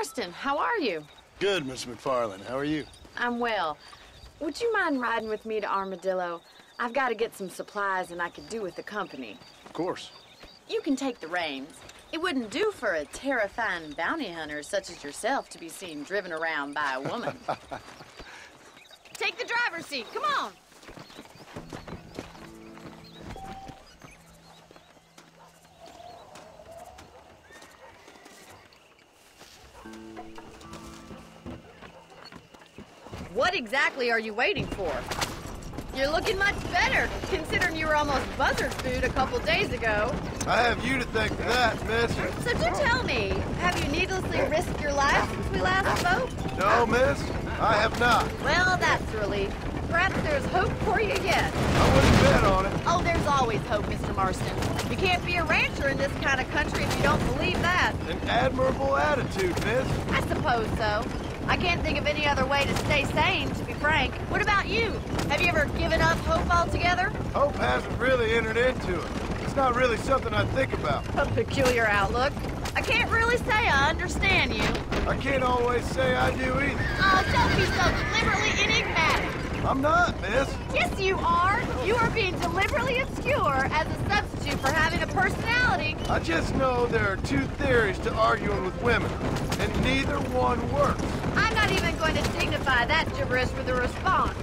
Marston, how are you? Good, Miss McFarland. How are you? I'm well. Would you mind riding with me to Armadillo? I've got to get some supplies and I could do with the company. Of course. You can take the reins. It wouldn't do for a terrifying bounty hunter such as yourself to be seen driven around by a woman. Take the driver's seat, come on! What exactly are you waiting for? You're looking much better, considering you were almost buzzard food a couple days ago. I have you to thank for that, miss. So do tell me, have you needlessly risked your life since we last spoke? No, miss, I have not. Well, that's a relief. Perhaps there's hope for you yet. I wouldn't bet on it. Oh, there's always hope, Mr. Marston. You can't be a rancher in this kind of country if you don't believe that. An admirable attitude, miss. I suppose so. I can't think of any other way to stay sane, to be frank. What about you? Have you ever given up hope altogether? Hope hasn't really entered into it. It's not really something I think about. A peculiar outlook. I can't really say I understand you. I can't always say I do either. Oh, don't be so deliberately enigmatic. I'm not, miss. Yes, you are. You are being deliberately obscure as a substitute for having a personality. I just know there are two theories to arguing with women, and neither one works. I'm not even going to dignify that gibberish with a response.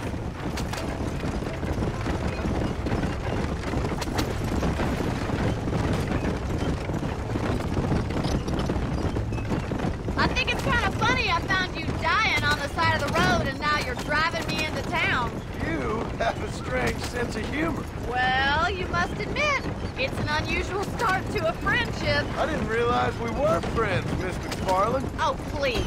I think it's kind of funny I found you dying on the side of the road and now you're driving me into town. You have a strange sense of humor. Well, you must admit, it's an unusual start to a friendship. I didn't realize we were friends, Miss McFarland. Oh, please.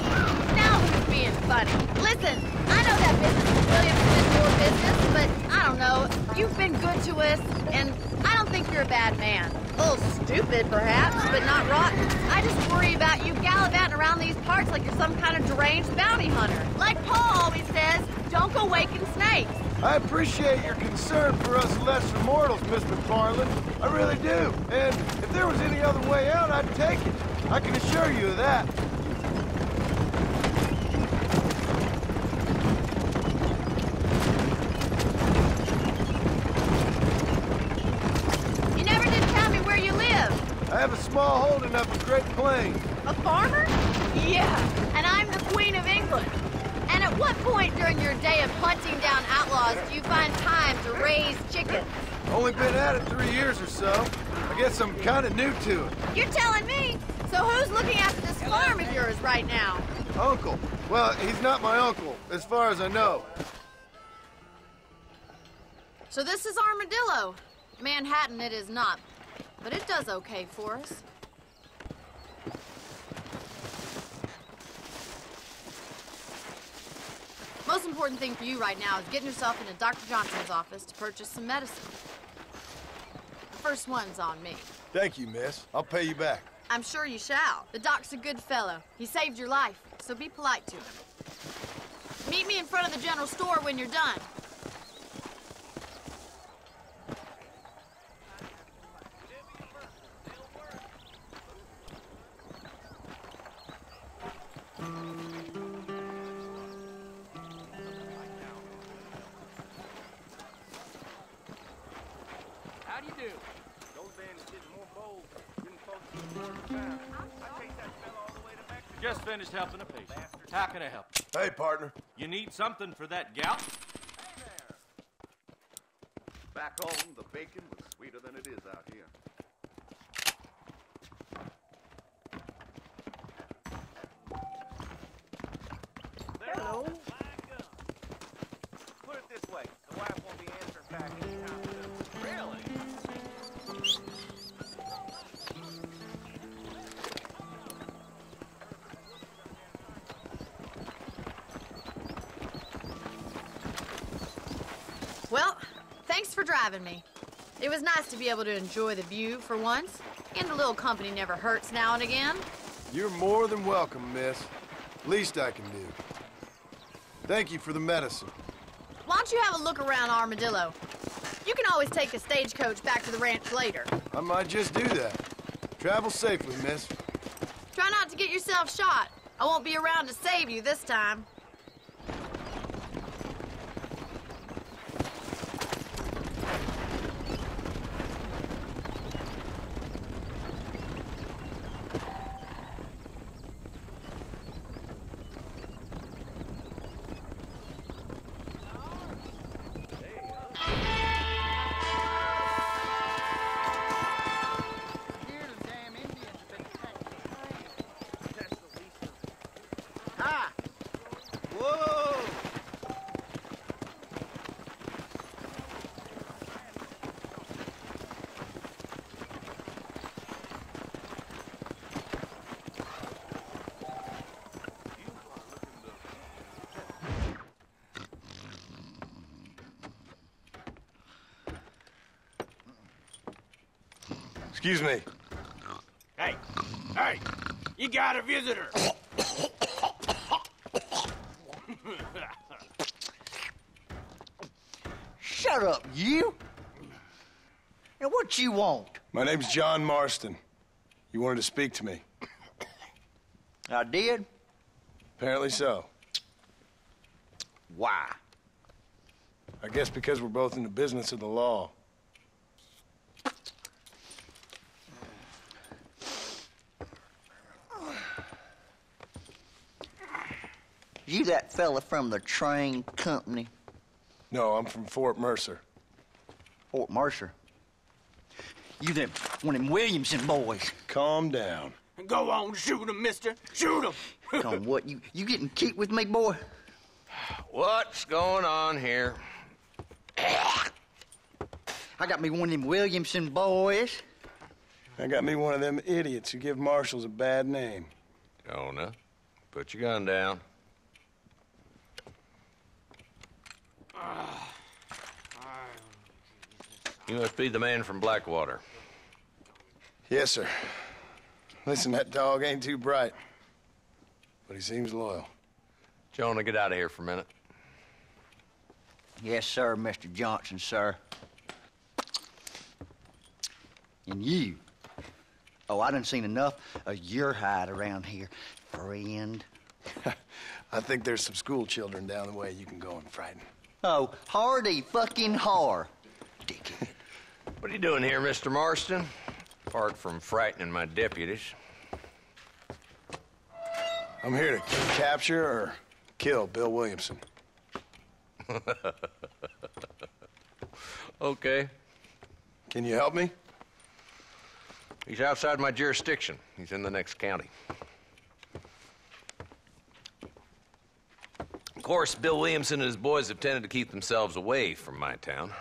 Now who's being funny? Listen, I know that business is Williams is your business, but I don't know. You've been good to us, and I don't think you're a bad man. A little stupid, perhaps, but not rotten. I just worry about you gallivanting around these parts like you're some kind of deranged bounty hunter. Like Paul always says, don't go waking snakes. I appreciate your concern for us lesser mortals, Miss McFarland. I really do. And if there was any other way out, I'd take it. I can assure you of that. You never did tell me where you live. I have a small holding up in Great Plains. A farmer? Yeah, and I'm the Queen of England. And at what point during your day of hunting down outlaws do you find time to raise chickens? Only been at it 3 years or so. I guess I'm kind of new to it. You're telling me? So who's looking after this farm of yours right now? Uncle. Well, he's not my uncle, as far as I know. So this is Armadillo. Manhattan it is not, but it does okay for us. Most important thing for you right now is getting yourself into Dr. Johnson's office to purchase some medicine. The first one's on me. Thank you, miss. I'll pay you back. I'm sure you shall. The doc's a good fellow. He saved your life, so be polite to him. Meet me in front of the general store when you're done. Just finished helping a patient. How can I help you? Hey, partner. You need something for that gout? Hey there. Back home, the bacon was sweeter than it is out here. Hello. Put it this way, the wife won't be answering back anytime soon. Really? Well, thanks for driving me. It was nice to be able to enjoy the view for once, and a little company never hurts now and again. You're more than welcome, miss. Least I can do. Thank you for the medicine. Why don't you have a look around Armadillo? You can always take a stagecoach back to the ranch later. I might just do that. Travel safely, miss. Try not to get yourself shot. I won't be around to save you this time. Excuse me. Hey, hey, you got a visitor. Shut up, you! And what you want? My name's John Marston. You wanted to speak to me. I did? Apparently so. Why? I guess because we're both in the business of the law. You that fella from the train company? No, I'm from Fort Mercer. Fort Mercer? You them one of them Williamson boys. Calm down. Go on, shoot him, mister. Shoot him. Come on, what, you getting cute with me, boy? What's going on here? I got me one of them Williamson boys. I got me one of them idiots who give marshals a bad name. Jonah, put your gun down. You must be the man from Blackwater. Yes, sir. Listen, that dog ain't too bright, but he seems loyal. Jonah, get out of here for a minute. Yes, sir, Mr. Johnson, sir. And you. Oh, I done seen enough of your hide around here, friend. I think there's some school children down the way you can go and frighten. Oh, hardy fucking har. Dickhead. What are you doing here, Mr. Marston? Apart from frightening my deputies. I'm here to capture or kill Bill Williamson. Okay. Can you help me? He's outside my jurisdiction. He's in the next county. Of course, Bill Williamson and his boys have tended to keep themselves away from my town.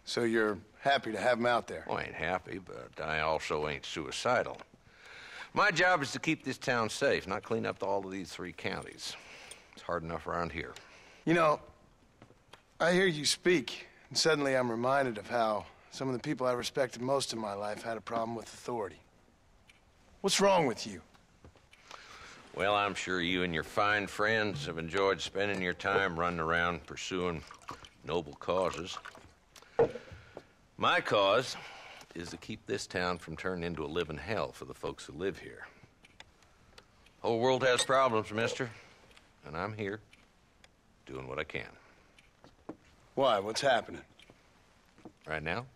So you're happy to have him out there? Well, I ain't happy, but I also ain't suicidal. My job is to keep this town safe, not clean up all of these 3 counties. It's hard enough around here. You know, I hear you speak, and suddenly I'm reminded of how some of the people I respected most in my life had a problem with authority. What's wrong with you? Well, I'm sure you and your fine friends have enjoyed spending your time running around pursuing noble causes. My cause is to keep this town from turning into a living hell for the folks who live here. The whole world has problems, mister, and I'm here doing what I can. Why? What's happening? Right now,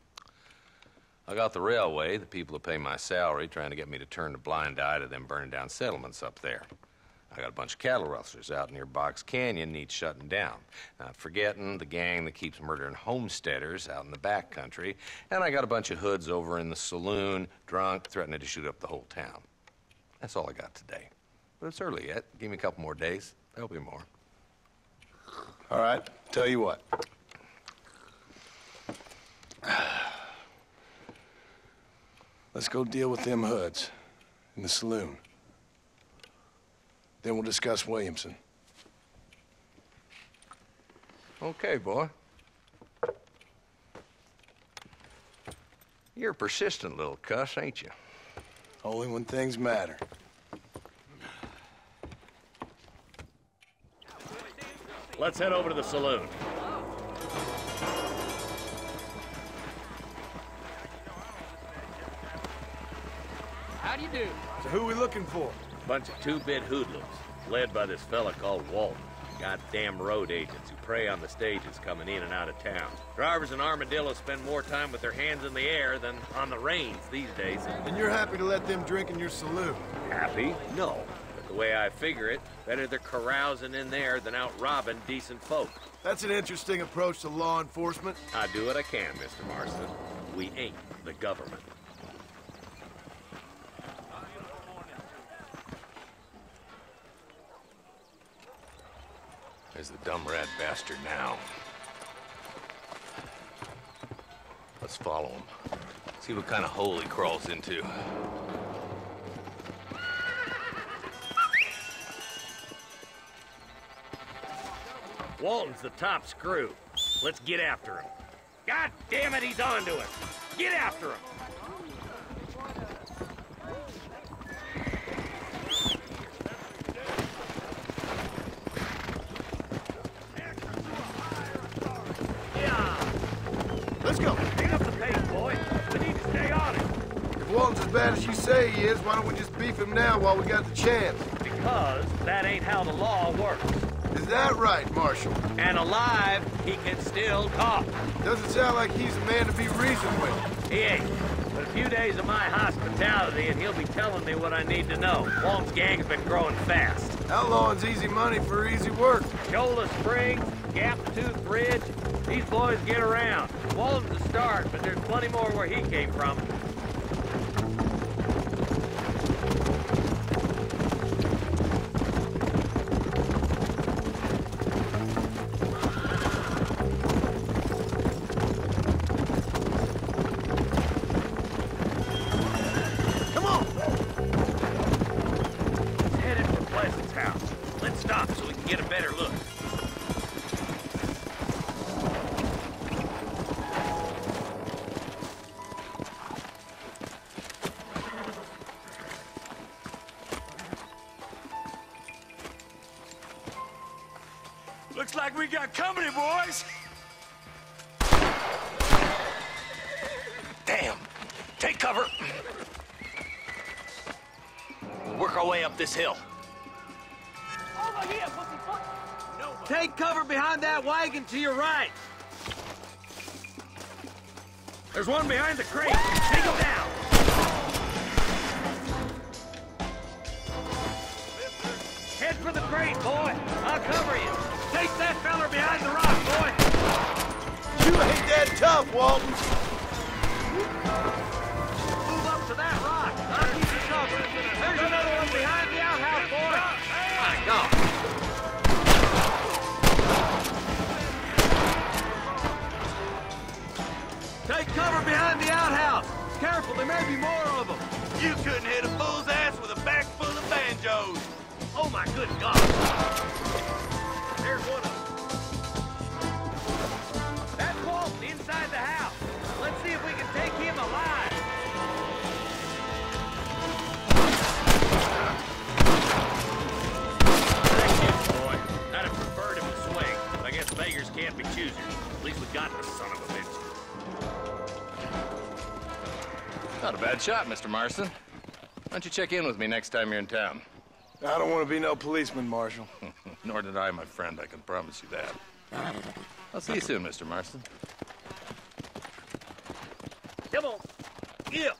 I got the railway, the people who pay my salary, trying to get me to turn a blind eye to them burning down settlements up there. I got a bunch of cattle rustlers out near Box Canyon needs shutting down. Not forgetting the gang that keeps murdering homesteaders out in the back country. And I got a bunch of hoods over in the saloon, drunk, threatening to shoot up the whole town. That's all I got today. But it's early yet. Give me a couple more days. There'll be more. All right, tell you what. Let's go deal with them hoods in the saloon. Then we'll discuss Williamson. Okay, boy. You're a persistent little cuss, ain't you? Only when things matter. Let's head over to the saloon. How do you do? So who are we looking for? Bunch of two-bit hoodlums, led by this fella called Walton. Goddamn road agents who prey on the stages coming in and out of town. Drivers in Armadillo spend more time with their hands in the air than on the reins these days. And you're happy to let them drink in your saloon? Happy? No. But the way I figure it, better they're carousing in there than out robbing decent folk. That's an interesting approach to law enforcement. I do what I can, Mr. Marston. We ain't the government. There's the dumb rat bastard now. Let's follow him. See what kind of hole he crawls into. Walton's the top screw. Let's get after him. God damn it, he's onto us. Get after him. Let's go. Pick up the pace, boy. We need to stay on it. If Walton's as bad as you say he is, why don't we just beef him now while we got the chance? Because that ain't how the law works. Is that right, Marshal? And alive, he can still talk. Doesn't sound like he's a man to be reasoned with. He ain't. But a few days of my hospitality and he'll be telling me what I need to know. Walton's gang's been growing fast. Outlawing's easy money for easy work. Shola Springs, Gap Tooth Ridge, these boys get around. Walton's the start, but there's plenty more where he came from. Looks like we got company, boys. Damn! Take cover! We'll work our way up this hill. Over here, pussyfoot. Take cover behind that wagon to your right. There's one behind the crate. Take him down. Head for the crate, boy. I'll cover you. Take that feller behind the rock, boy. You ain't that tough, Walton. Move up to that rock. I'll keep you covered. There's another one behind the outhouse, boy. My God. Take cover behind the outhouse. Careful, there may be more of them. You couldn't hit a bull's ass with a bag full of banjos. Oh, my good God. There's one of them. That's Walton inside the house. Let's see if we can take him alive. Thank you, boy. I'd have preferred him to swing. I guess beggars can't be choosers. At least we got the son of a bitch. Not a bad shot, Mr. Marston. Why don't you check in with me next time you're in town? I don't want to be no policeman, Marshal. Nor did I, my friend. I can promise you that. I'll see you soon, Mr. Marston. Come on. Yeah.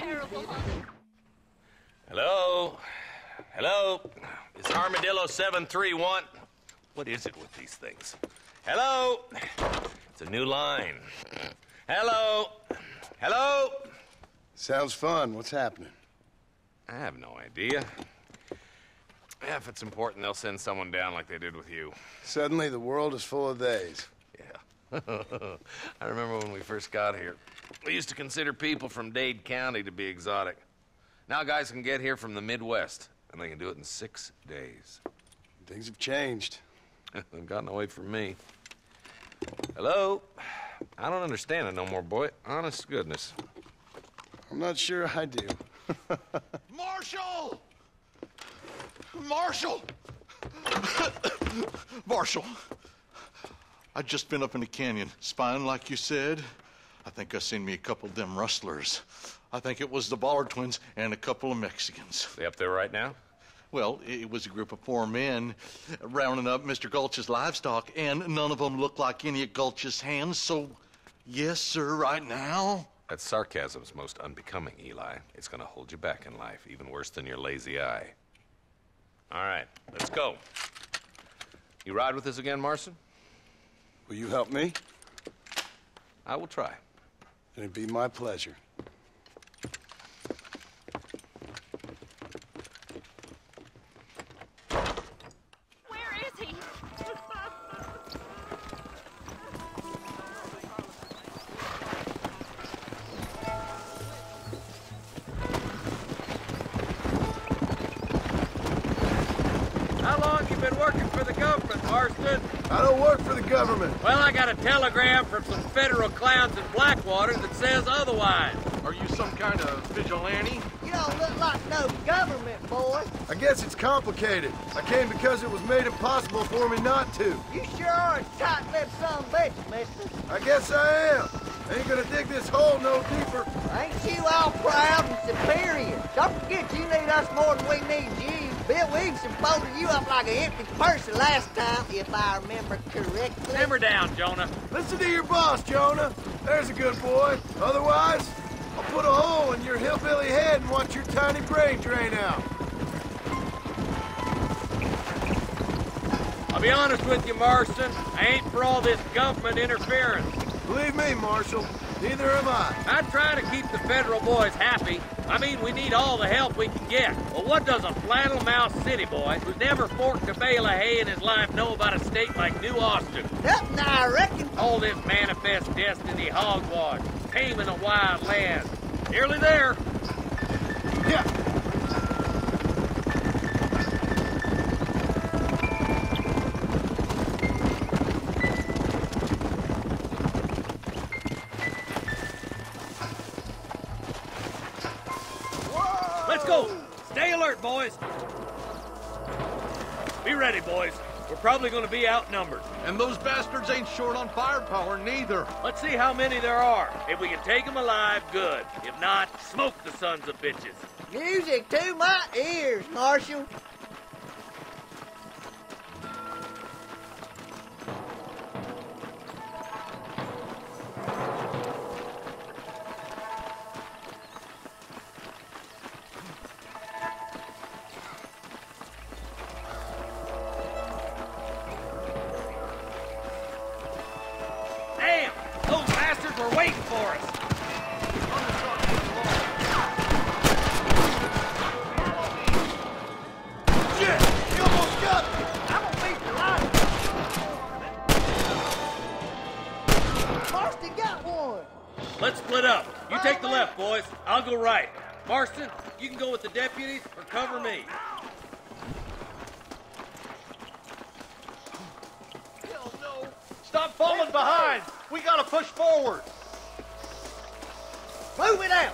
terrible. Hello? Hello? Is Armadillo 731? What is it with these things? Hello? It's a new line. Hello? Hello? Sounds fun. What's happening? I have no idea. Yeah, if it's important, they'll send someone down like they did with you. Suddenly, the world is full of theys. Yeah. I remember when we first got here. We used to consider people from Dade County to be exotic. Now guys can get here from the Midwest, and they can do it in 6 days. Things have changed. They've gotten away from me. Hello? I don't understand it no more, boy. Honest to goodness. I'm not sure I do. Marshall! Marshall! Marshall! I just been up in the canyon, spying like you said. I think I seen me a couple of them rustlers. I think it was the Ballard twins and a couple of Mexicans. They up there right now? Well, it was a group of 4 men rounding up Mr. Gulch's livestock, and none of them looked like any of Gulch's hands, so yes, sir, right now. That sarcasm's most unbecoming, Eli. It's gonna hold you back in life, even worse than your lazy eye. All right, let's go. You ride with us again, Marston? Will you help me? I will try. It'd be my pleasure. Where is he? How long you been working for the government, Marston? I don't work for the government. Well, I got a telegram from some federal clowns in Blackwater that says otherwise. Are you some kind of vigilante? You don't look like no government, boy. I guess it's complicated. I came because it was made impossible for me not to. You sure are a tight-lipped son of a bitch, mister. I guess I am. Ain't gonna dig this hole no deeper. Ain't you all proud and superior? Don't forget you need us more than we need you. Bill Williamson folded you up like an empty person last time, if I remember correctly. Simmer down, Jonah. Listen to your boss, Jonah. There's a good boy. Otherwise, I'll put a hole in your hillbilly head and watch your tiny brain drain out. I'll be honest with you, Marston. I ain't for all this government interference. Believe me, Marshal, neither am I. I try to keep the federal boys happy. I mean, we need all the help we can get. Well, what does a flannel-mouthed city boy who's never forked a bale of hay in his life know about a state like New Austin? Nothing, I reckon. All this manifest destiny hogwash, taming a wild land. Nearly there. Yeah. Let's go. Stay alert, boys. Be ready, boys. We're probably going to be outnumbered. And those bastards ain't short on firepower, neither. Let's see how many there are. If we can take them alive, good. If not, smoke the sons of bitches. Music to my ears, Marshal. Damn! Those bastards were waiting for us. Shit! You almost got me! I'm gonna beat the light. Marston got one. Let's split up. You take the left, boys. I'll go right. Marston, you can go with the deputies or cover me. Hell no. Stop falling behind. We gotta push forward. Move it out.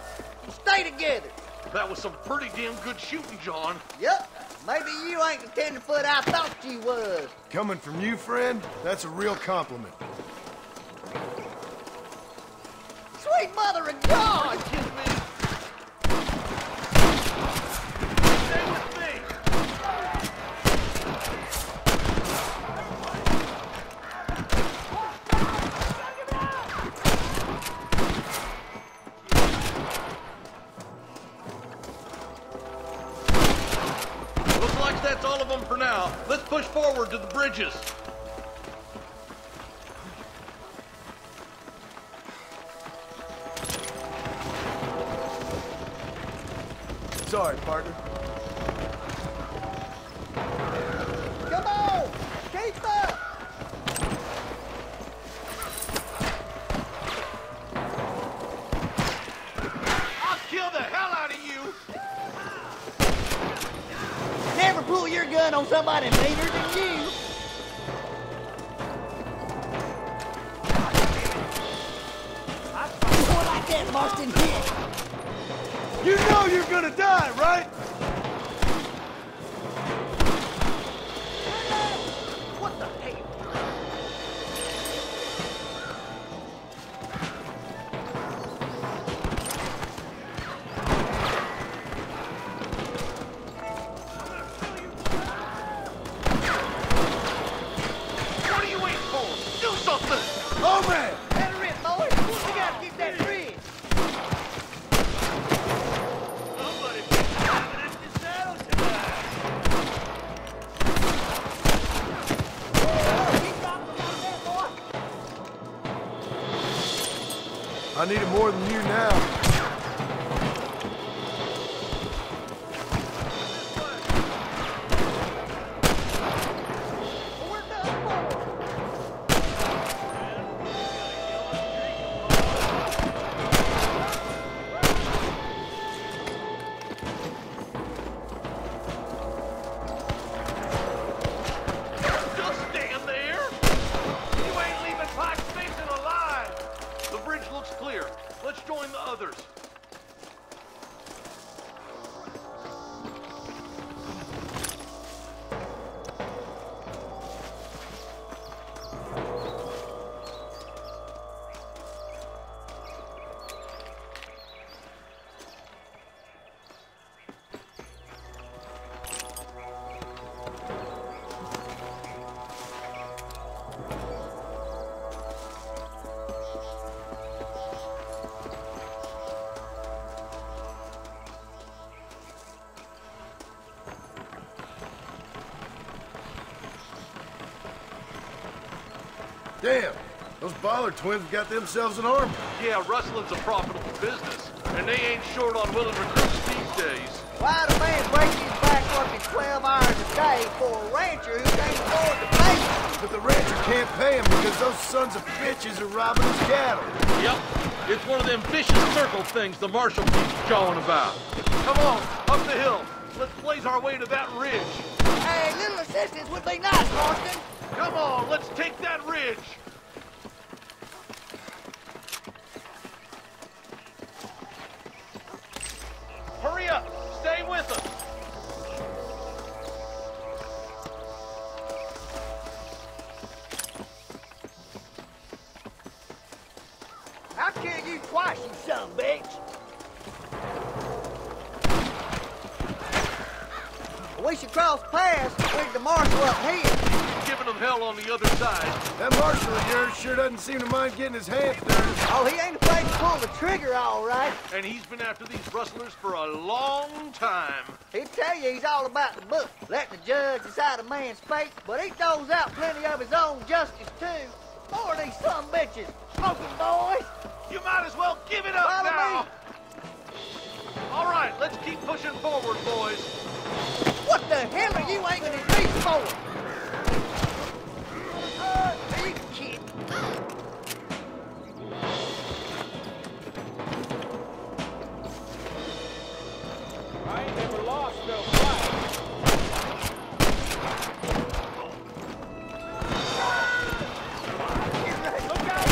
Stay together. That was some pretty damn good shooting, John. Yup. Maybe you ain't the tenderfoot I thought you was. Coming from you, friend, that's a real compliment. Sweet mother of God! Excuse me. Stay with me. forward to the bridges. Sorry, partner. Come on! Keep up! I'll kill the hell out of you! Never pull your gun on somebody meaner than you! Boy like that, Marston, hit! You know you're gonna die, right? What the hell? What are you waiting for? Do something! Oh, man! Better it, boys! We gotta get that bridge! Somebody been driving at the saddle tonight. Keep dropping down there, boy! I need it more than you now. We're done for! Just stand there! You ain't leaving Pike Station alive! The bridge looks clear. Let's join the others. Damn, those Baller twins got themselves an army. Yeah, rustling's a profitable business, and they ain't short on willing recruits these days. Why'd a man break his back working 12 hours a day for a rancher who can't afford to pay him? But the rancher can't pay him because those sons of bitches are robbing his cattle. Yep, it's one of them vicious circle things the marshal keeps jawing about. Come on, up the hill. Let's blaze our way to that ridge. Hey, little assistance would be nice, Marston. Come on, let's take that ridge. Hurry up, stay with us. I'll kill you twice, you son of a bitch. We should cross paths with the marshal up here. Giving them hell on the other side. That marshal of yours sure doesn't seem to mind getting his hands dirty. Oh, he ain't afraid to pull the trigger, all right. And he's been after these rustlers for a long time. He'd tell you he's all about the book, letting the judge decide a man's fate, but he throws out plenty of his own justice, too. More of these son of bitches. Smoking boys. You might as well give it up Follow now. me. All right, let's keep pushing forward, boys. What the hell are you aiming at me for? You kid. I ain't never lost no fight. Look out!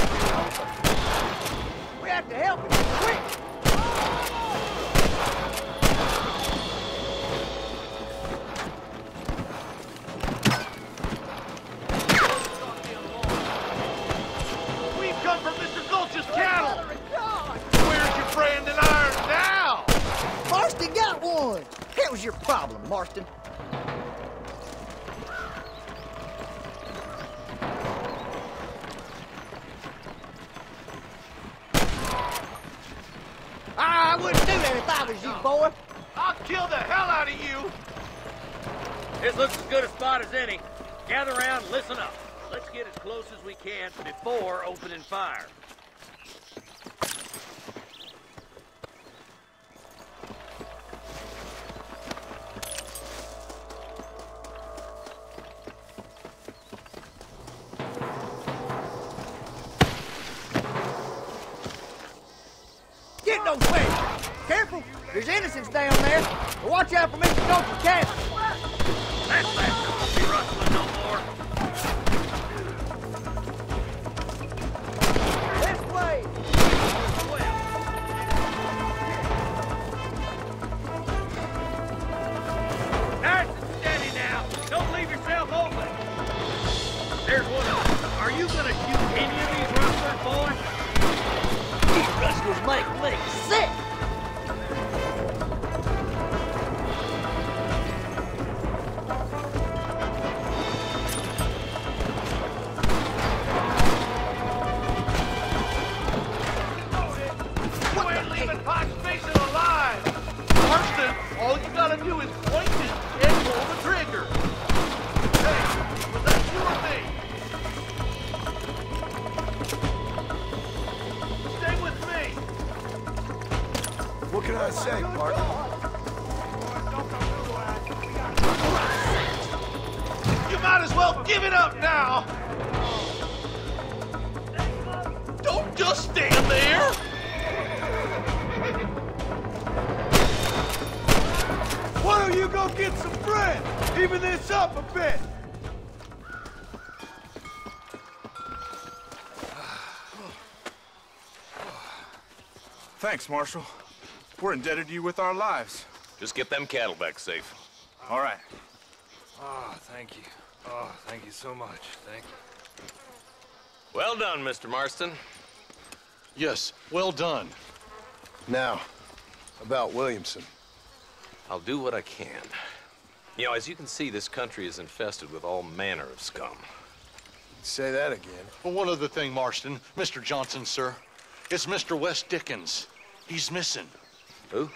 We have to help him quick. We've come from Mr. Gulch's cattle. Where's your brand and iron now? Marston got one. That was your problem, Marston. I wouldn't do that if I was you, boy. I'll kill the hell out of you. This looks as good a spot as any. Gather around and listen up. Let's get as close as we can before opening fire. Get those weapons! Careful! There's innocents down there! Watch out for Mr. Duncan's cabin! That bastard won't be rustling no more. This way! Nice and steady now. Don't leave yourself open. There's one of them. Are you gonna shoot any of these rustlers, boys? These rustlers make me sick! All you gotta do is point it and pull the trigger. Hey, was that you or me? Stay with me. What can I say, partner? You might as well give it up now. Don't just stand there. Why don't you go get some bread? Even this up a bit. Thanks, Marshal. We're indebted to you with our lives. Just get them cattle back safe. All right. Oh, thank you. Oh, thank you so much. Thank you. Well done, Mr. Marston. Yes, well done. Now, about Williamson. I'll do what I can. You know, as you can see, this country is infested with all manner of scum. Say that again. Well, one other thing, Marston. Mr. Johnson, sir. It's Mr. Wes Dickens. He's missing. Who?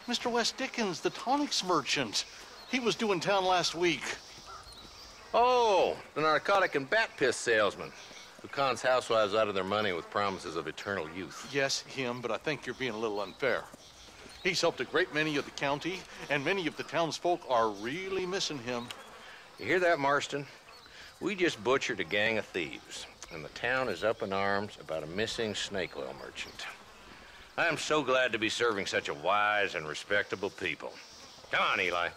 Mr. Wes Dickens, the tonics merchant. He was due in town last week. Oh, the narcotic and bat piss salesman who cons housewives out of their money with promises of eternal youth. Yes, him, but I think you're being a little unfair. He's helped a great many of the county, and many of the townsfolk are really missing him. You hear that, Marston? We just butchered a gang of thieves, and the town is up in arms about a missing snake oil merchant. I am so glad to be serving such a wise and respectable people. Come on, Eli.